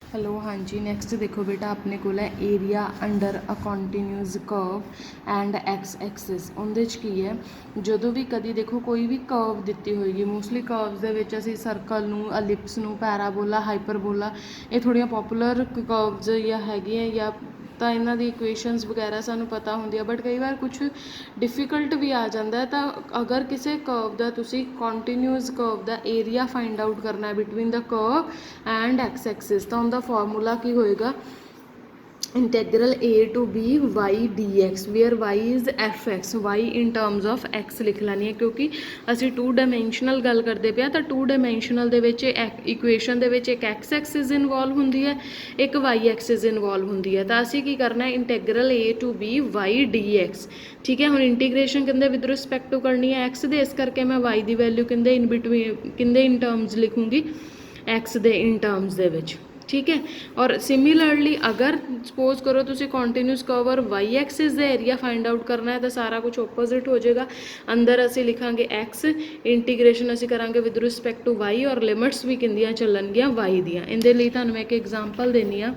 Hello हाँ जी next देखो बेटा अपने को area under a continuous curve and x axis ਉਹਦੇ 'ਚ ਕੀ ਹੈ ਜਦੋਂ ਵੀ ਕਦੀ ਦੇਖੋ ਕੋਈ ਵੀ ਕਰਵ ਦਿੱਤੀ ਹੋਏਗੀ ਮੋਸਟਲੀ ਕਰਵਸ ਦੇ ਵਿੱਚ ਅਸੀਂ ਸਰਕਲ ਨੂੰ ਅਲਿਪਸ ਨੂੰ ਪੈਰਾਬੋਲਾ ਹਾਈਪਰਬੋਲਾ ਇਹ ਥੋੜ੍ਹੀਆਂ ਪੋਪੂਲਰ ਕਰਵਸ ਜਾਂ ਹੈਗੀਆਂ ਜਾਂ ਤਾਂ ਇਹਨਾਂ ਦੀ ਇਕੁਏਸ਼ਨਸ ਵਗੈਰਾ ਸਾਨੂੰ ਪਤਾ ਹੁੰਦੀ ਆ ਬਟ ਕਈ ਵਾਰ ਕੁਛ ਡਿਫੀਕਲਟ ਵੀ ਆ ਜਾਂਦਾ ਤਾਂ ਅਗਰ ਕਿਸੇ ਕਰਵ ਦਾ ਤੁਸੀਂ ਕੰਟੀਨਿਊਸ ਕਰਵ ਦਾ ਏਰੀਆ ਫਾਈਂਡ ਆਊਟ ਕਰਨਾ ਹੈ between the curve and x axis ਤਾਂ ਉਹਦਾ ਫਾਰਮੂਲਾ ਕੀ ਹੋਏਗਾ integral a to b y dx where y is f x y in terms of x लिख लैनी है क्योंकि असी टू डायमेंशनल गल करते पे तो टू डायमेंशनल दे विच इक्वेशन दे विच एक एक्स एक्सिस इनवॉल्व होंदी है एक y एक्सिस इनवॉल्व होंदी है तो असी की करना है integral a to b y dx ठीक है हुण इंटीग्रेशन कहते विद रिस्पैक्ट टू करनी है x दे इस करके मैं y की वैल्यू कहते इन बिटवीन कहते इन टर्म्स लिखूँगी x दे इन टर्म्स दे विच ठीक है। और सिमिलरली अगर सपोज करो तुसी कॉन्टीन्यूस कर्व और वाई एक्सिस का एरिया फाइंड आउट करना है तो सारा कुछ ओपोजिट हो जाएगा अंदर असी लिखांगे एक्स इंटीग्रेशन असी करांगे विद रिस्पैक्ट टू वाई और लिमिट्स भी किंदियां चलणगियां वाई दियां इहदे लई तुहानूं मैं एक एग्जांपल देनी आ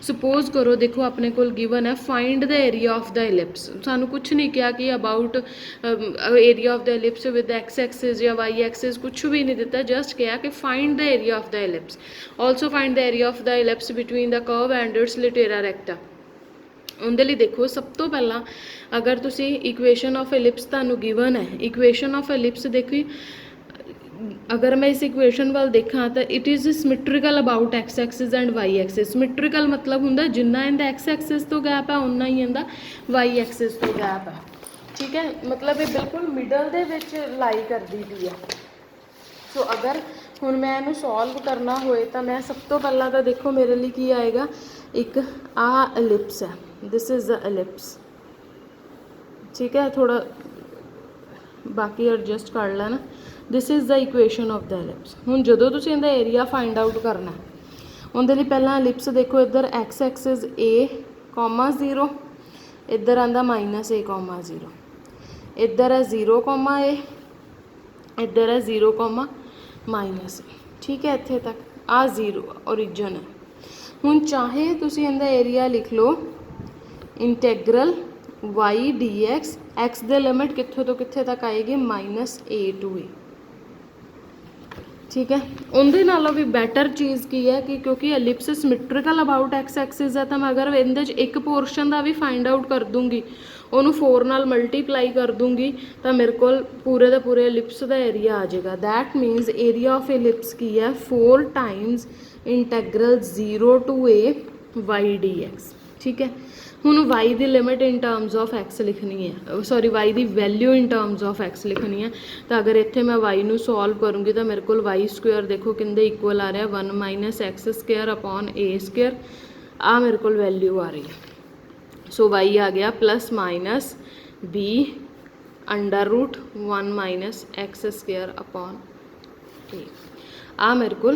सपोज करो देखो अपने को गिवन है find the area of the ellipse सानू कुछ नहीं किया कि about area of the ellipse with x axis या वाई एक्सिस कुछ भी नहीं दिता जस्ट किया कि find the area of the ellipse also find the area of the ellipse between the curve and it's Litera रेक्टा उनके लिए देखो सब तो पहला अगर तुसी इक्वेशन ऑफ एलिप्स तुहानू गिवन है इक्वेशन ऑफ एलिप्स देखी अगर मैं इस इक्वेशन वाल देखा तो it is symmetrical about x axis and y axis symmetrical मतलब होंगे जिन्ना इनका एक्स एक्सिस तो गैप है उन्ना ही इनका वाई एक्सिस तो गैप है ठीक है मतलब ये बिल्कुल मिडल दे विच लाई करती पई है सो अगर हुण मैं इनू सॉल्व करना होए तो मैं सब तो पहला तो देखो मेरे लिए की आएगा एक आ एलिप्स है दिस इज़ द एलिप्स ठीक है थोड़ा बाकी एडजस्ट कर लेना this is the equation of the ellipse हुण जदों तुसीं इहदा एरिया फाइंड आउट करना उहदे लई पहलां एलिप्स देखो इधर एक्स एक्सिस ए कॉमा 0 इधर आंदा माइनस ए कॉमा 0 इधर है 0 कॉमा ए इधर है 0 कॉमा माइनस ए ठीक है इत्थे तक आ 0 ओरिजन है हुण चाहे तुसीं इहदा एरिया लिख लो इंटैग्रल वाई डी एक्स एक्स दे लिमिट कित्थों तो कित्थे तक आएगी माइनस ए टू ए ठीक है उनके नालों भी बैटर चीज़ की है कि क्योंकि ellipse symmetrical about x axis है तो मैं अगर इहदे एक पोर्शन का भी फाइंड आउट कर दूँगी उन्होंने 4 नाल मल्टीप्लाई कर दूँगी तो मेरे को पूरे का पूरे एलिप्स का एरिया आ जाएगा that means area of ellipse की है 4 times integral 0 to a y d x ठीक है हुण वाई की limit in terms of x लिखनी है सॉरी वाई की value in terms of x लिखनी है तो अगर इत्थे मैं वाई नू सॉल्व करूँगी तो मेरे को वाई स्क्वेयर देखो किंदे इक्वल आ रहा 1 minus x square upon a square आ मेरे को वैल्यू आ रही है सो वाई आ गया plus minus b under root 1 minus x square upon a आ मेरे को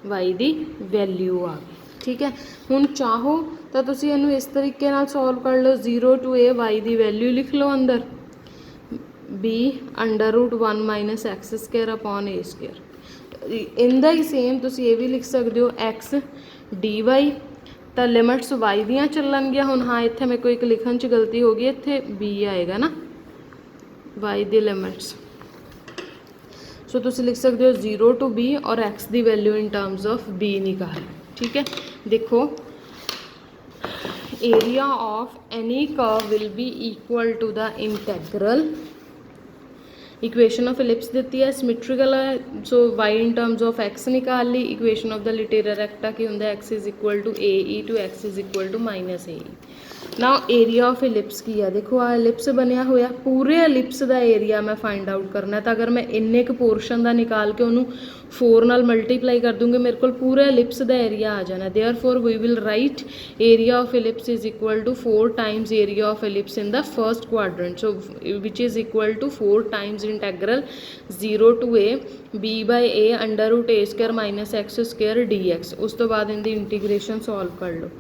वाई की वैल्यू आ गई ठीक है हुण चाहो तो तुसी इनू इस तरीके नाल सॉल्व कर लो 0 टू ए वाई की वैल्यू लिख लो अंदर b under root 1 minus x square upon a square इनका ही सेम तुसी ये भी लिख सकते हो एक्स डी वाई तो लिमिट्स वाई दियाँ चलणगियां हुण हाँ इत्थे मेरे को एक लिखण च गलती हो गई इत्थे बी आएगा ना वाई दी लिमिट्स सो तुसी लिख सकते हो 0 टू बी और एक्स की value in terms of b निकाल ठीक है देखो area of any curve will be equal to the integral equation of ellipse दी है सिमिट्रिकल है so y in terms of x निकाल ली equation of the latera recta की होंगे x is equal to a e two x is equal to minus a now area of ellipse की है देखो आ एलिप्स बनया होया पूरे एलिप्स का एरिया मैं फाइंड आउट करना तो अगर मैं इन्ने क पोर्शन का निकाल के उन्होंने 4 नाल मल्टीप्लाई कर दूँगी मेरे को पूरे एलिप्स का एरिया आ जाना therefore we will write area of ellipse is equal to 4 times area of ellipse in the first quadrant so which is equal to 4 times integral 0 to a b by a under root a square minus x square d x उस तो बाद इनकी integration solve कर लो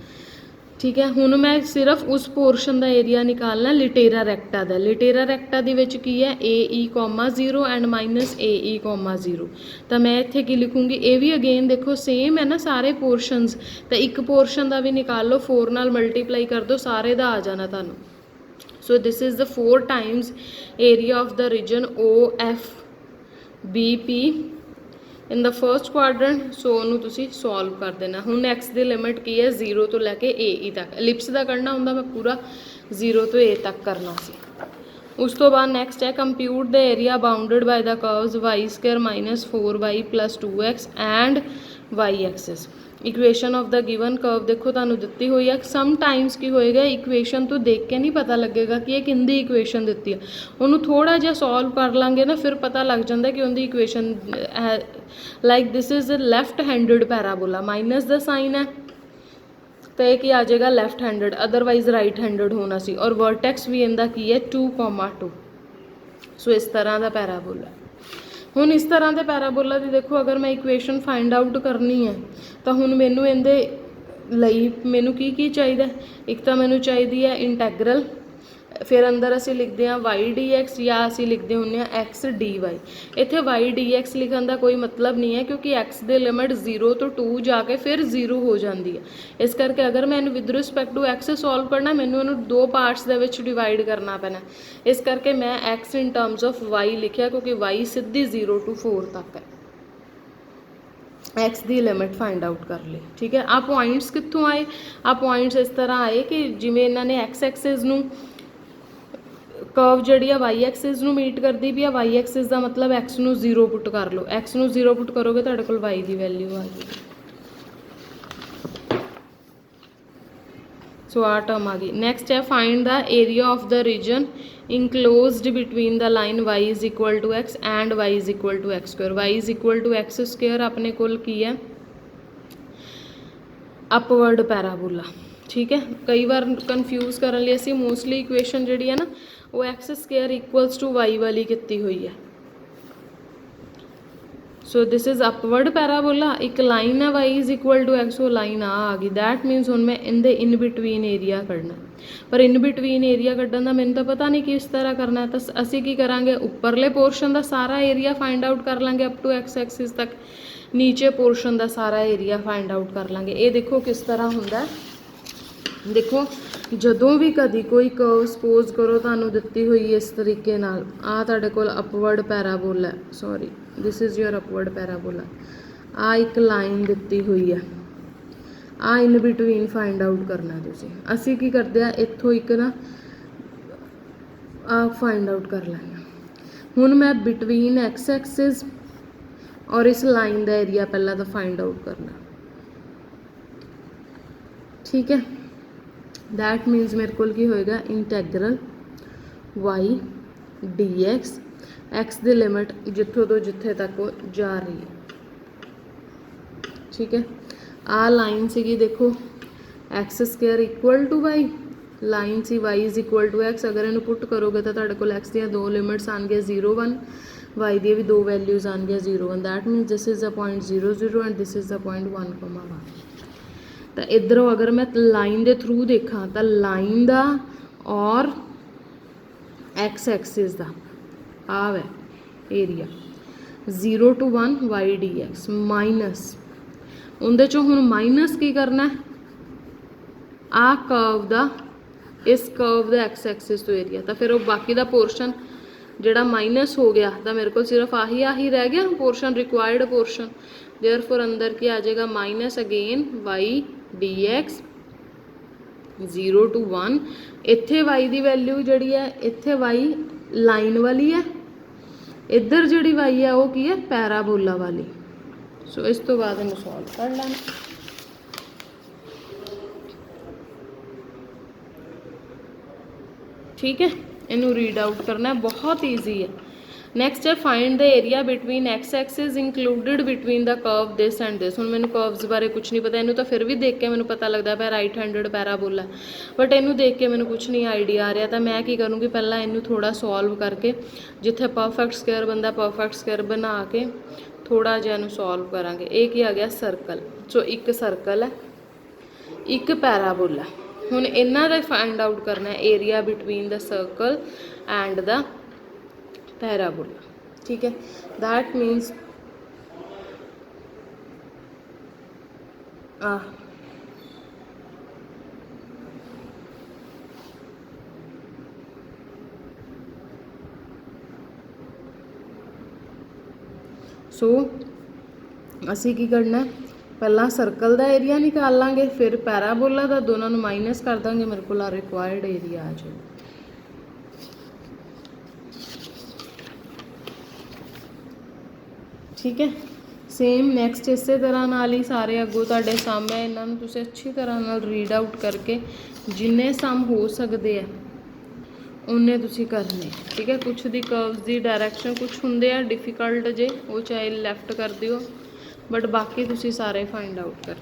ठीक है। हुण मैं सिर्फ उस पोर्शन का एरिया निकालना लिटेरा रैक्टा का। लिटेरा रैक्टा दे विच की है a e comma 0 and minus a e comma 0। तो मैं इत्थे की लिखूँगी, ये भी अगेन देखो सेम है ना सारे पोर्शनस। तो एक पोर्शन का भी निकाल लो, 4 नाल मल्टीप्लाई कर दो, सारे का आ जाना तुहानू। So this is the 4 times area of the region O F B P in the first quadrant. So उन्होंने तुसी सॉल्व कर देना। हुण एक्स की लिमिट की है 0 तो लैके ए ई तक। एलिप्स का करना होंदा मैं पूरा 0 तो ए तक करना सी। उस तो बाद नैक्सट है compute the area bounded by the curves y square minus 4y plus 2x and y axis. Equation of the given curve देखो तुहानू दित्ती हुई है। सम टाइम्स की होएगा इक्वेशन तो देख के नहीं पता लगेगा कि ये किंदी इक्वेशन दित्ती है, उन्होंने थोड़ा जिहा सॉल्व कर लांगे ना फिर पता लग जाता कि उनकी इक्वेशन है। Like this is left handed parabola, minus the sign है तो ये की आ जाएगा left handed, otherwise right handed होना सी। और वर्टेक्स भी इनका की है 2,2। सो इस तरह का पैराबोला। हुण इस तरह के पैराबोला की देखो अगर मैं इक्वेशन फाइंड आउट करनी है तो हुण मैनू इहदे लई मैनू की चाहिए। एक तो मैनू चाहिए है इंटैग्रल, फिर अंदर असी लिखते हैं वाई डी एक्स या असी लिखते होंगे एक्स डी वाई। इत्थे वाई डी एक्स लिखने का कोई मतलब नहीं है क्योंकि एक्स की लिमिट 0 तो 2 जाके फिर 0 हो जाती है। इस करके अगर मैं with respect to x solve करना मैनू इन्हू 2 पार्ट्स दे विच डिवाइड करना पैना। इस करके मैं x in terms of y लिखा क्योंकि वाई सीधी 0 to 4 तक है। एक्स की लिमिट फाइंड आउट कर ली। ठीक है। आ पॉइंट्स कित्थों आए? आ पॉइंट्स इस तरह आए कि जिमें इन्होंने एक्स एक्सिस नू कर्व जी वाई एक्सिस नू मीट करती भी है। वाई एक्सिस का मतलब एक्स नू 0 पुट कर लो। एक्स नू 0 पुट करोगे तो कोल वाई की वैल्यू आ जाएगी। सो आ टर्म आ गई। नैक्सट है find the area of the region enclosed between the line y is equal to x and y is equal to x square. Y is equal to x square अपने कोल की है upward parabola. ठीक है। कई बार confuse करने लिए असी मोस्टली इक्वेशन जी है ना वो x square equals to y वाली की हुई है। So this is upward parabola. एक लाइन है y is equal to x, वो लाइन आ गई। दैट मीनस हुण मैं इनदे इन बिटवीन एरिया कढ़ना, पर इन बिटवीन एरिया कढ़न का मैनूं तो पता नहीं किस तरह करना है। तो असी की करांगे उपरले पोर्शन का सारा एरिया फाइंड आउट कर लांगे अप टू एक्स एक्सिस तक, नीचे पोर्शन का सारा एरिया फाइंड आउट कर लांगे। ये देखो किस तरह हुंदा है। देखो जदों भी कभी कोई कर्व सपोज करो तुहानूं दित्ती हुई इस तरीके नाल, आ तुहाडे कोल upward parabola, sorry this is your upward parabola. आ एक लाइन दित्ती हुई है, आ इन बिटवीन फाइंड आउट करना तुसीं। असी की करदे आ इत्थों एक ना आ फाइंड आउट कर लैंगे। हुण मैं बिटवीन एक्स एक्सिस और इस लाइन का एरिया पहला तो फाइंड आउट करना। ठीक है। दैट मीनस मेरे को की होएगा इंटैग्रल वाई डी एक्स, एक्स की लिमिट जिथों तो जिथे तक वो जा रही है। ठीक है। आ लाइन सी देखो x square equal to y, line सी y is equal to x. अगर इन्हू पुट करोगे तो तुहाडे कोल एक्स दी 2 लिमिट्स आएंगे 0 1, वाई दी भी 2 वैल्यूज़ आएंगे 0 1। That मीनस this is the point 0 0 and this is the point 1 1। तो इधरों अगर मैं लाइन के थ्रू देखा तो लाइन का और एक्स एक्सिस का आ है area 0 to 1 y d x minus उनदे चों हुण माइनस की करना है आ कर्व का इस कर्व का एक्स एक्सिस तो एरिया। तो फिर वो बाकी का पोर्शन जोड़ा माइनस हो गया तो मेरे को सिर्फ आही रह गया पोर्शन, रिक्वायर्ड पोर्शन। देयरफॉर अंदर की आ जाएगा minus again y d x 0 to 1। इत्थे वाई की वैल्यू जी है, इत्थे वाई लाइन वाली है, इधर जी वाई है वो की है पैराबोला वाली। सो इस तो बाद इन्हें सॉल्व कर लेना। ठीक है। इनू रीड आउट करना है, बहुत ईजी है। नैक्सट है find the area between x axis included between the curve this and this. हुण मैनूं कर्व्स बारे कुछ नहीं पता, इनू तो फिर भी देख के मैनूं पता लगता है राइट हैंडेड पैराबोला, बट इनू देख के मैनूं कुछ नहीं आइडिया आ रहा। तो मैं की करूँगी पहला इनू थोड़ा सॉल्व करके जिथे परफेक्ट स्क्वायर बनता परफेक्ट स्क्वायर बना के थोड़ा जिहा इनू सॉल्व करांगे। ये की आ गया सर्कल। सो एक सर्कल है, एक पैराबोला। ਹੁਣ ਇਹਨਾਂ ਦਾ ਫਾइंड आउट करना है area between the circle and the parabola. ठीक है, दैट मीन्स सो असी की करना है, पहला सर्कल का एरिया निकाल लांगे, फिर पैराबोला का, दोनों को माइनस कर देंगे, मेरे को रिक्वायर्ड एरिया आ जाए। ठीक है, सेम नैक्सट इस तरह नाल ही सारे अगों तुहाडे सामने, इन्हां नूं तुसीं अच्छी तरह नाल रीड आउट करके जिन्ने सम हो सकते हैं उन्ने तुसीं करने। ठीक है, कुछ दी कर्व्स दी डायरैक्शन कुछ हुंदे आ डिफिकल्ट जे, वो चाहे लैफ्ट कर दिओ, बट बाकी तुसीं सारे फाइंड आउट कर।